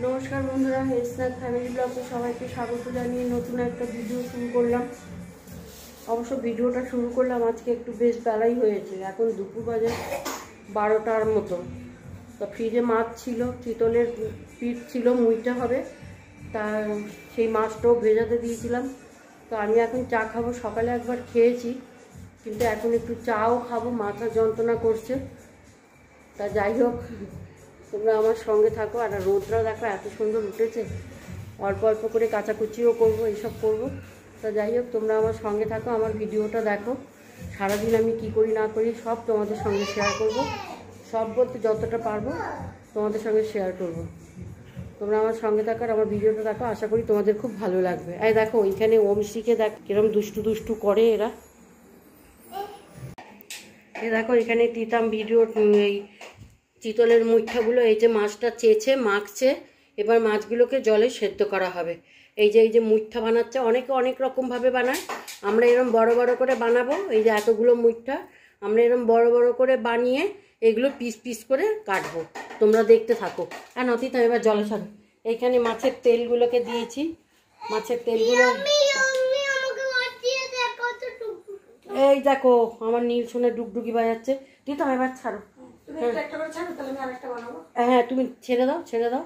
নমস্কার বন্ধুরা, snack family ব্লগে সবাইকে স্বাগত জানিয়ে নতুন একটা ভিডিও শুরু করলাম। অবশ্য ভিডিওটা শুরু করলাম আজকে একটু বেশ বেলাই হয়েছে, এখন দুপুর বাজে 12টার মতো। তো ফ্রিজে মাছ ছিল, চিতলের পিঠ ছিল, মুইটা হবে, তা সেই মাছটাও ভেজাতে দিয়েছিলাম। তো আমি এখন চা খাবো, সকালে একবার খেয়েছি কিন্তু এখন একটু চাও খাবো, মাথা যন্ত্রণা করছে। তা যাই হোক, তোমরা আমার সঙ্গে থাকো। আর রোদরা দেখো এত সুন্দর উঠেছে, অল্প অল্প করে কাচাকুচিও করবো, এইসব করবো। তা যাই হোক, তোমরা আমার সঙ্গে থাকো, আমার ভিডিওটা দেখো। সারাদিন আমি কি করি না করি সব তোমাদের সঙ্গে শেয়ার করব, সব বলতে যতটা পারবো তোমাদের সঙ্গে শেয়ার করব। তোমরা আমার সঙ্গে থাকো আর আমার ভিডিওটা দেখো, আশা করি তোমাদের খুব ভালো লাগবে। এই দেখো ওইখানে ওমশিকে দেখ কিরম দুষ্টু দুষ্টু করে এরা। এ দেখো এখানে দিতাম ভিডিও, এই চিতলের মুইঠাগুলো, এই যে মাছটা চেয়েছে মাখছে, এবার মাছগুলোকে জলে সেদ্ধ করা হবে। এই যে মুইঠা বানাচ্ছে, অনেকে অনেক রকমভাবে বানায়, আমরা এরকম বড় বড় করে বানাবো। এই যে এতগুলো মুইঠা আমরা এরকম বড় বড় করে বানিয়ে এগুলো পিস পিস করে কাটবো, তোমরা দেখতে থাকো। আর নতিতা এবার জলে ছাড়ো। এইখানে মাছের তেলগুলোকে দিয়েছি, মাছের তেলগুলো এই দেখো আমার নীল সোনা ডুগডুগি বাজাচ্ছে। দিতাম এবার ছাড়ো, হ্যাঁ তুমি ছেড়ে দাও।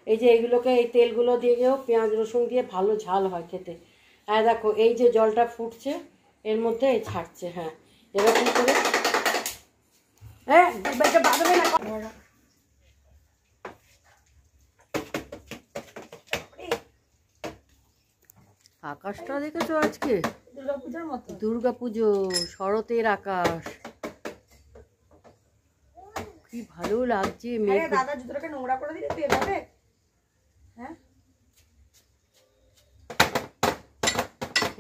এই যে এইগুলোকে এই তেলগুলো দিয়ে পেঁয়াজ রসুন দিয়ে ভালো ঝাল হয় খেতে। হ্যাঁ দেখো এই যে জলটা ফুটছে এর মধ্যে এই ছাড়ছে। হ্যাঁ এবার কি করে আকাশটা দেখেছো আজকে? দুর্গাপূজার মতো, দুর্গাপুজো, শরতের আকাশ, কি ভালো লাগছে। দাদা জুতোটাকে নোংরা করে দিলে তুই এভাবে, হ্যাঁ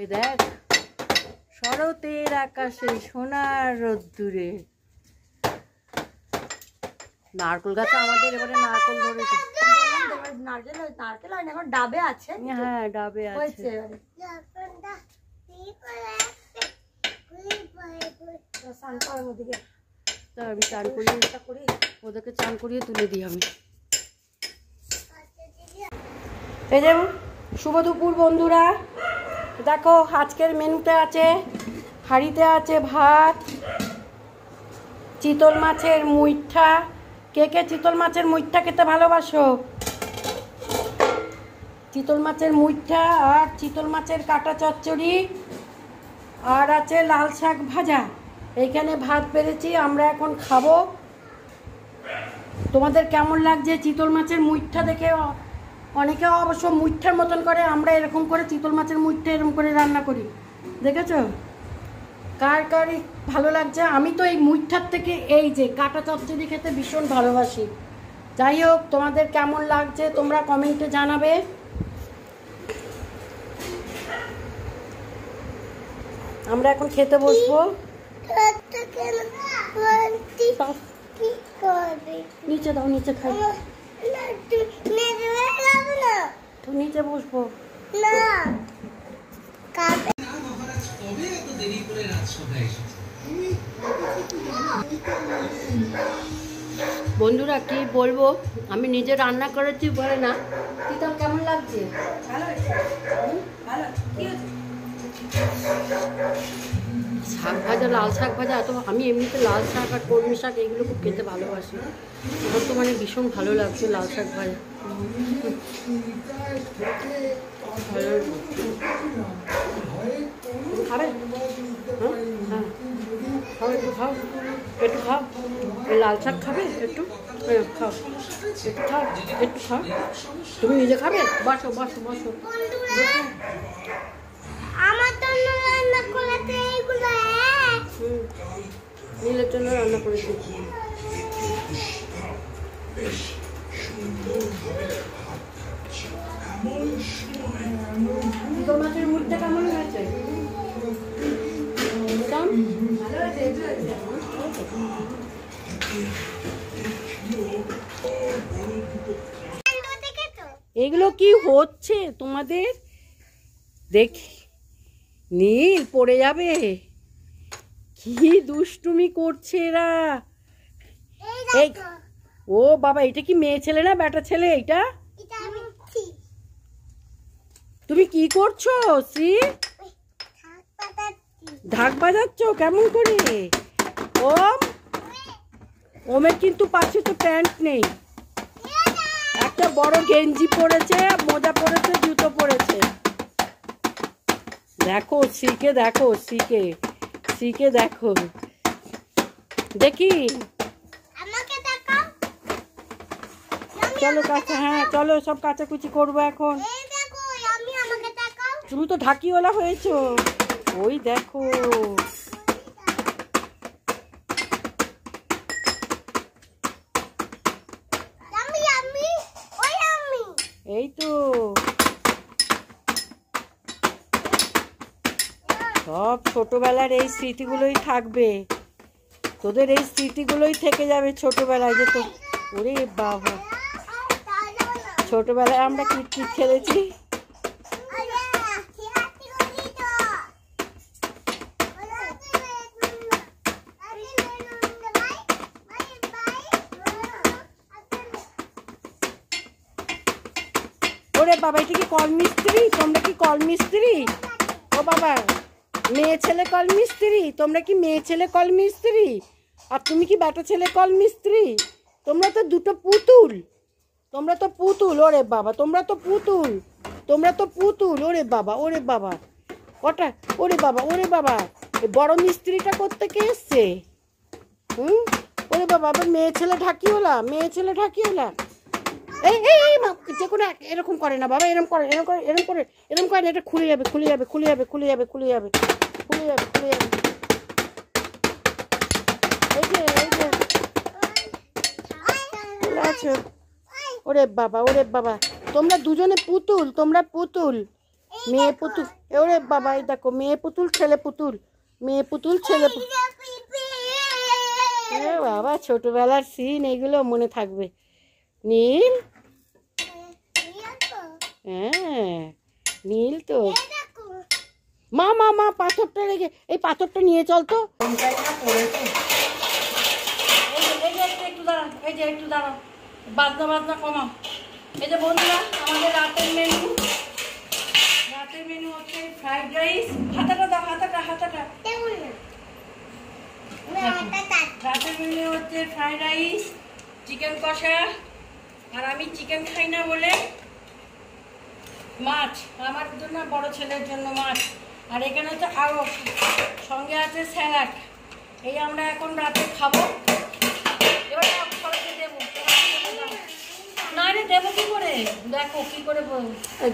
এই দেখ শরতের আকাশে সোনার রোদ্দুরে। নারকেল গাছে আমাদের এবারে নারকেল ধরেছে। নারকেল হয় না, এখন ডাবে আছে। হ্যাঁ ডাবে আছে। আমি চান করি, ওদেরকে চান করিয়ে তুলে দিই আমি। এই যে শুভ দুপুর বন্ধুরা, দেখো আজকের মেনুতে আছে, হাঁড়িতে আছে ভাত, চিতল মাছের মুইঠা। কে কে চিতল মাছের মুইঠা খেতে ভালোবাসো? চিতল মাছের মুইঠা আর চিতল মাছের কাটা চচ্চড়ি, আর আছে লাল শাক ভাজা। এইখানে ভাত পেরেছি, আমরা এখন খাবো। তোমাদের কেমন লাগছে চিতল মাছের মুইঠা দেখে? অনেকে অবশ্য মুইঠার মতন করে, আমরা এরকম করে চিতল মাছের মুইঠা এরকম করে রান্না করি, দেখেছো? কার কার ভালো লাগছে? আমি তো এই মুইঠার থেকে এই যে কাটা চচ্চড়ি খেতে ভীষণ ভালোবাসি। যাই হোক, তোমাদের কেমন লাগছে তোমরা কমেন্টে জানাবে। আমরা এখন খেতে বসবো। নিচে দাও, নিচে খাই, তো নিচে বসবো। বন্ধুরা কি বলবো, আমি নিজে রান্না করেছি বলে না। তিতাম কেমন লাগছে? শাক ভাজা, লাল শাক ভাজা, এত আমি এমনিতে লাল শাক আর কলমি শাক এইগুলো খুব খেতে ভালোবাসি। আমার তো মানে ভীষণ ভালো লাগছে লাল শাক ভাজা। খাবে? হ্যাঁ খাও, একটু খাও, একটু খাও। লাল শাক খাবে একটু? হ্যাঁ খাও, একটু খাও, একটু খাও। তুমি নিজে খাবে? বসো বসো বসো। নীলের জন্য রান্না করেছি। চিতল মাছের মুখটা কেমন হয়েছে? এগুলো কি হচ্ছে তোমাদের? দেখি নীল পড়ে যাবে, কি দুষ্টুমি করছে এরা। এই ও বাবা, এটা কি মেয়ে ছেলে না বেটা ছেলে? এটা তুমি কি করছো শ্রী? ঢাক বাজাচ্ছ কেমন করে? ওম, ওমের কিন্তু পাশে তো প্যান্ট নেই, একটা বড় গেঞ্জি পরেছে, মোজা পরেছে, জুতো পরেছে। দেখো শ্রীকে, দেখো শ্রীকে, শ্রীকে দেখো, দেখি চলো কাছে, হ্যাঁ চলো সব কাচাকুচি করবো এখন। তুমি তো ঢাকিওয়ালা হয়েছো, ওই দেখো। এই তো সব ছোটবেলার এই স্মৃতিগুলোই থাকবে, তোদের এই স্মৃতিগুলোই থেকে যাবে ছোটবেলায়। যে তো ওরে বাবা, ছোটবেলায় আমরা কিটকিট খেলেছি। ওরে বাবা, এটা কি কল মিস্ত্রি? তোমরা কি কল মিস্ত্রি? ও বাবা, মেয়ে ছেলে কল মিস্ত্রি? তোমরা কি মেয়ে ছেলে কল মিস্ত্রি? আর তুমি কি বেটা ছেলে কল মিস্ত্রি? তোমরা তো দুটো পুতুল, তোমরা তো পুতুল। ওরে বাবা, তোমরা তো পুতুল, তোমরা তো পুতুল। ওরে বাবা, ওরে বাবা, কটা, ওরে বাবা, ওরে বাবা, এই বড় মিস্ত্রিটা কোত্থেকে এসছে? ওরে বাবা, আবার মেয়ে ছেলে ঢাকিওলা, মেয়ে ছেলে ঢাকিওলা। এই এই যে কোনো এরকম করে না বাবা, এরকম করে, এরকম করে, এরকম করে, এরকম করে না, এটা খুলে যাবে, খুলে যাবে, খুলে যাবে, খুলে যাবে, খুলে যাবে, খুলে যাবে, খুলে যাবে। এই যে, এই যে আচ্ছা, ওরে বাবা, ওরে বাবা, তোমরা দুজনে পুতুল, তোমরা পুতুল, মেয়ে পুতুল। ওরে বাবা, এই দেখো, মেয়ে পুতুল ছেলে পুতুল, মেয়ে পুতুল ছেলে পুতুল। এ বাবা, ছোটবেলার সিন এইগুলো মনে থাকবে। নীল, হ্যাঁ নীল তো। মা মা মা, পাথরটা রেখে, এই পাথরটা নিয়ে চল তো। একটু দাঁড়া, এই যে একটু দাঁড়া, বাজনা বাজনা কমা। এই যে বন্ধুরা, আমাদের রাতের মেনু, রাতের মেনু হচ্ছে ফ্রাইড রাইস। হাতাটা দাও, হাতাটা, হাতাটা। রাতের মেনু হচ্ছে ফ্রাইড রাইস, চিকেন কষা, আর আমি চিকেন খাই না বলে মাছ, আমার জন্য, বড় ছেলের জন্য মাছ। আর এখানে হচ্ছে আরও সঙ্গে আছে স্যালাড। এই আমরা এখন রাতে খাবো। এবার সবাইকে দেবো, না রে দেবো কি করে? দেখো কি করে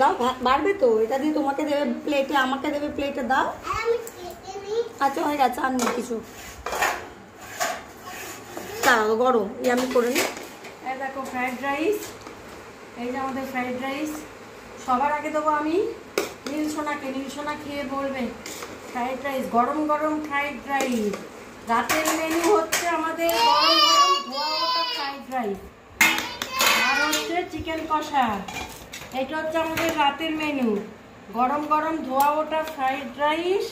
দাও, ভাত বাড়বে তো, এটা দিয়ে তোমাকে দেবে প্লেটে, আমাকে দেবে প্লেটে, দাও। আচ্ছা হয়ে গেছে, আর নেই কিছু। দাঁড়াও, গরম, এই আমি করে নিই। এই দেখো ফ্রাইড রাইস, এই যে আমাদের ফ্রাইড রাইস। সবার আগে দেবো আমি নীলসোনাকে, নীলসোনা খেয়ে বলবে ফ্রাইড রাইস, গরম গরম ফ্রাইড রাইস। রাতের মেনু হচ্ছে আমাদের গরম গরম ধোয়া ওঠা ফ্রাইড রাইস, আর হচ্ছে চিকেন কষা। এটা হচ্ছে আমাদের রাতের মেনু, গরম গরম ধোয়া ওঠা ফ্রাইড রাইস,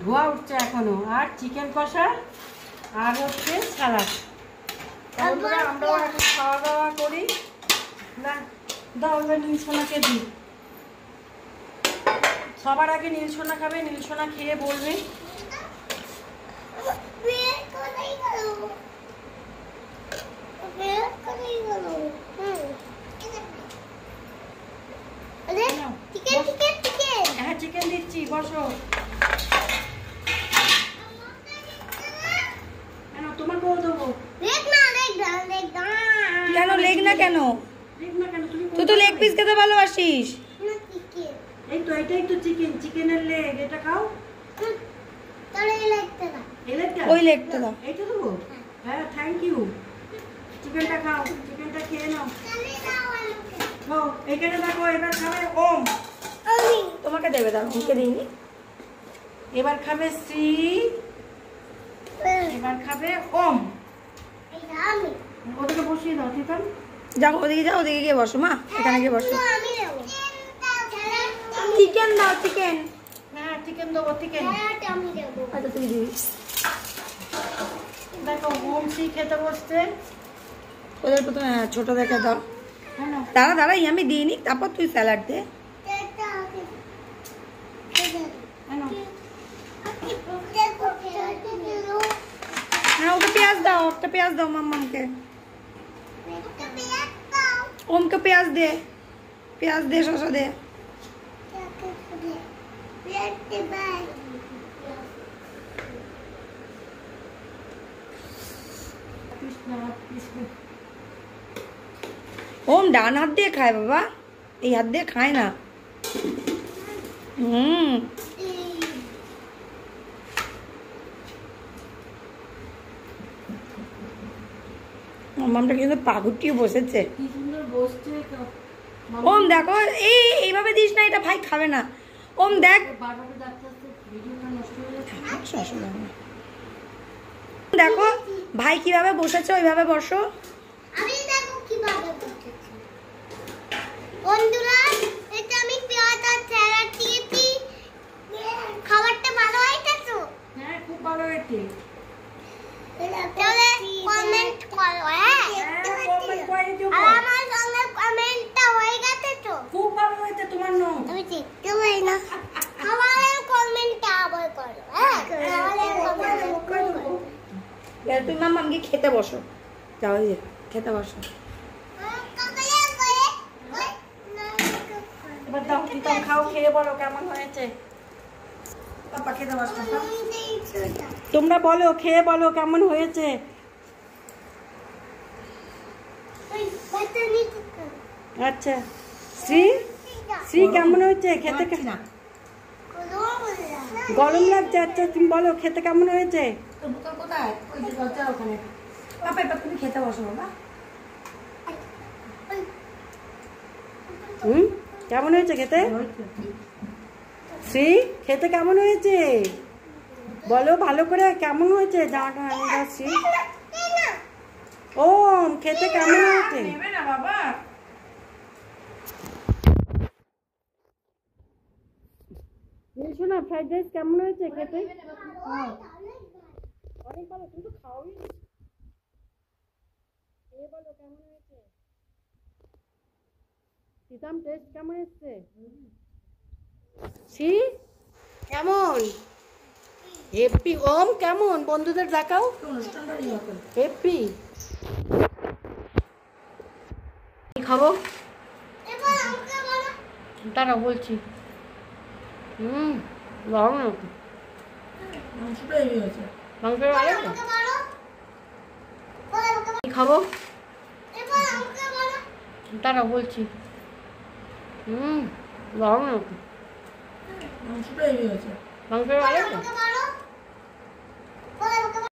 ধোয়া উঠছে এখনো, আর চিকেন কষা, আর হচ্ছে স্যালাড। আমরাও এখন খাওয়া দাওয়া করি না। দাও এবার নীলসোনাকে দিই। সবার আগে নীলসোনা খাবে, নীলসোনা খেয়ে বলবে। হ্যাঁ চিকেন দিচ্ছি, বসো। তোমাকেও দেবো। কেন লেগ না? কেন তুই তো লেগ পিস খেতে ভালোবাসিস। এই তো, এটাই তো চিকেন, চিকেনের লেগ, এটা খাও। ওই লেগটা দাও। এইটা দেবো? হ্যাঁ থ্যাংক ইউ। চিকেনটা খাও, চিকেনটা খেয়ে নাও। ও এখানে দেখো, এবার খাবে ওম। তোমাকে দেবে, দাও, ওকে দিইনি। এবার খাবে শ্রী, এবার খাবে ওম। ওদেরকে বসিয়ে দাও, ঠিক আছে? যাও ওদিকে, যাও ওদিকে গিয়ে বসো মা, এখানে গিয়ে বসো। চিকেন দাও, চিকেন। হ্যাঁ চিকেন দেবো, চিকেন। আচ্ছা তুই দিবি। দেখো ওম শ্রী খেতে বসছে। ওদের প্রথমে ছোট দেখে দাও। দাঁড়া দাঁড়া আমি দিয়ে নি, তারপর তুই স্যালাড দে। হ্যাঁ ওকে পেঁয়াজ দাও, একটা পেঁয়াজ দাও মাম্মামকে। ওমকে পেঁয়াজ দে, পেঁয়াজ দে, শসা দে। ওম ডান হাত দিয়ে খায় বাবা, এই হাত দিয়ে খায় না। মামামটা কিন্তু পাগুটিয়ে বসেছে। কি সুন্দর বসছে। ওম দেখো, এইভাবে দিস না, এটা ভাই খাবে না। ওম দেখ, দেখো ভাই কিভাবে বসেছে, ওইভাবে বসো। আমি দেখো কিভাবে বসেছি বন্ধুরা। এটা আমি পেঁয়াজ আর স্যালাড দিয়েছি। খাবারটা ভালো হয়েছে তো? হ্যাঁ খুব ভালো হয়েছে। তাহলে কমেন্ট করো। হ্যাঁ আর আমার সঙ্গে কমেন্টটা হয়ে গেছে তো? খুব ভালো হয়েছে তোমার নাম। আমি দেখতে পাই না। খাবারের কমেন্টটা আবার করো। হ্যাঁ খাবারের কমেন্ট করো। তুই মাম্মামকে খেতে বসো, যাও এই যে খেতে বসো। এবার দাও প্রীতম খাও, খেয়ে বলো কেমন হয়েছে। পাপা খেতে বসো। তোমরা বলো, খেয়ে বলো কেমন হয়েছে। আচ্ছা শ্রী, শ্রী কেমন হয়েছে খেতে? না গরম লাগছে। আচ্ছা তুমি বলো খেতে কেমন হয়েছে। তোর বোতল কোথায়? ওই যে দরজার ওখানে। পাপা এবার তুমি খেতে বসো বাবা। কেমন হয়েছে খেতে? শ্রী খেতে কেমন হয়েছে বলো ভালো করে, কেমন হয়েছে জামাটা আমি যাচ্ছি। ও খেতে কেমন হয়েছে? নেবে না বাবা। শোনা ফ্রাইড রাইস কেমন হয়েছে খেতে? অনেক ভালো। তুমি তো খাওয়াই বলো কেমন হয়েছে। প্রীতম টেস্ট কেমন এসছে? সি কেমন? হেপি। ওম কেমন? বন্ধুদের দেখাও। হেপি। খাবো তারা বলছি। দারুণ মাংস ভালো তো? খাবো তারা বলছি। দারুণ মাংস ভালো তো?